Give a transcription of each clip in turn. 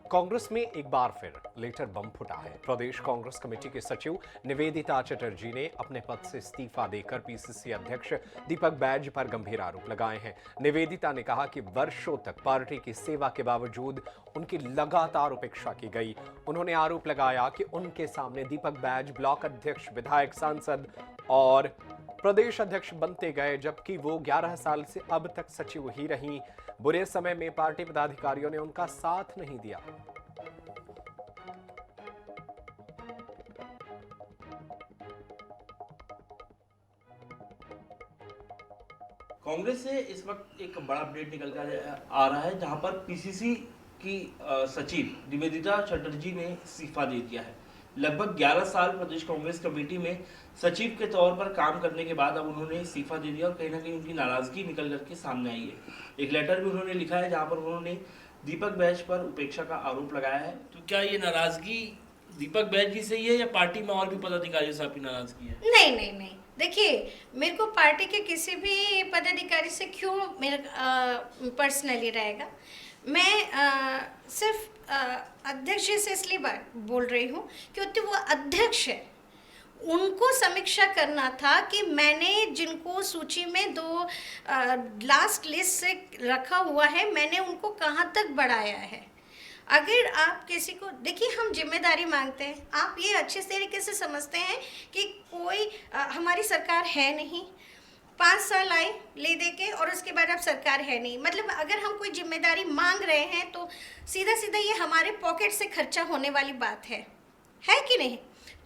कांग्रेस में एक बार फिर लेटर बम फूटा है। प्रदेश कांग्रेस कमेटी के सचिव निवेदिता चटर्जी ने अपने पद से इस्तीफा देकर पीसीसी अध्यक्ष दीपक बैज पर गंभीर आरोप लगाए हैं। निवेदिता ने कहा कि वर्षों तक पार्टी की सेवा के बावजूद उनकी लगातार उपेक्षा की गई। उन्होंने आरोप लगाया कि उनके सामने दीपक बैज ब्लॉक अध्यक्ष, विधायक, सांसद और प्रदेश अध्यक्ष बनते गए, जबकि वो 11 साल से अब तक सचिव ही रहीं। बुरे समय में पार्टी पदाधिकारियों ने उनका साथ नहीं दिया। कांग्रेस से इस वक्त एक बड़ा अपडेट निकल कर आ रहा है, जहां पर पीसीसी की सचिव निवेदिता चटर्जी ने इस्तीफा दे दिया है। लगभग 11 साल प्रदेश कांग्रेस कमेटी में सचिव के तौर पर काम करने के बाद अब उन्होंने इस्तीफा दे दिया और कहीं ना कहीं उनकी नाराजगी निकल करके सामने आई है। एक लेटर भी उन्होंने लिखा है जहां पर उन्होंने दीपक बैज पर उपेक्षा का आरोप लगाया है। तो क्या ये नाराजगी दीपक बैज जी से ही है या पार्टी में और भी पदाधिकारियों से आपकी नाराजगी है? नहीं। देखिए, मेरे को पार्टी के किसी भी पदाधिकारी से क्यों मेरा पर्सनली रहेगा। मैं सिर्फ अध्यक्ष जी से इसलिए बात बोल रही हूँ क्योंकि वो अध्यक्ष है। उनको समीक्षा करना था कि मैंने जिनको सूची में दो लास्ट लिस्ट से रखा हुआ है, मैंने उनको कहाँ तक बढ़ाया है। अगर आप किसी को देखिए, हम जिम्मेदारी मांगते हैं। आप ये अच्छे तरीके से समझते हैं कि कोई हमारी सरकार है नहीं, 5 साल आए ले दे के और उसके बाद अब सरकार है नहीं। मतलब अगर हम कोई जिम्मेदारी मांग रहे हैं तो सीधा सीधा ये हमारे पॉकेट से खर्चा होने वाली बात है कि नहीं।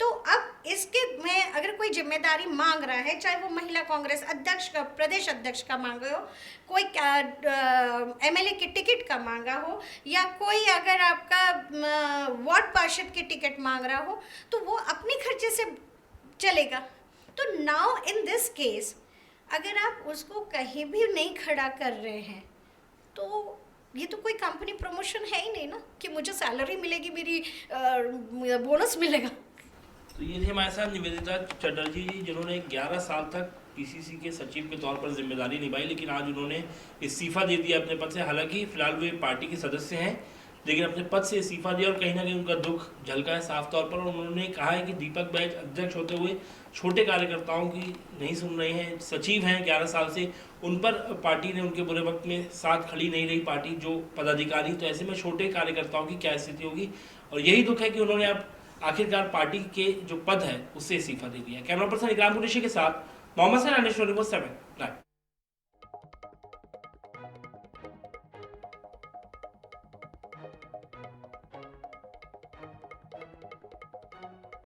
तो अब इसके में अगर कोई जिम्मेदारी मांग रहा है, चाहे वो महिला कांग्रेस अध्यक्ष का, प्रदेश अध्यक्ष का मांगा हो, कोई एमएलए की टिकट का मांगा हो, या कोई अगर आपका वार्ड पार्षद की टिकट मांग रहा हो, तो वो अपने खर्चे से चलेगा। तो नाउ इन दिस केस अगर आप उसको कहीं भी नहीं खड़ा कर रहे हैं तो ये तो कोई कंपनी प्रमोशन है ही नहीं ना कि मुझे सैलरी मिलेगी, मेरी बोनस मिलेगा। तो ये थे हमारे साथ निवेदिता चटर्जी जी, जिन्होंने 11 साल तक पीसीसी के सचिव के तौर पर जिम्मेदारी निभाई, लेकिन आज उन्होंने इस्तीफा दे दिया अपने पद से। हालांकि फिलहाल वे पार्टी के सदस्य हैं, लेकिन अपने पद से इस्तीफा दिया और कहीं ना कहीं उनका दुख झलका है साफ तौर पर। उन्होंने कहा है कि दीपक बैज अध्यक्ष होते हुए छोटे कार्यकर्ताओं की नहीं सुन रहे हैं, सचिव हैं 11 साल से, उन पर पार्टी ने उनके बुरे वक्त में साथ खड़ी नहीं रही पार्टी जो पदाधिकारी। तो ऐसे में छोटे कार्यकर्ताओं की क्या स्थिति होगी, और यही दुख है कि उन्होंने अब आखिरकार पार्टी के जो पद है उससे इस्तीफा दे दिया। कैमरा पर्सन इकराम कुरैशी के साथ Mohammad Sain, national news 7 live.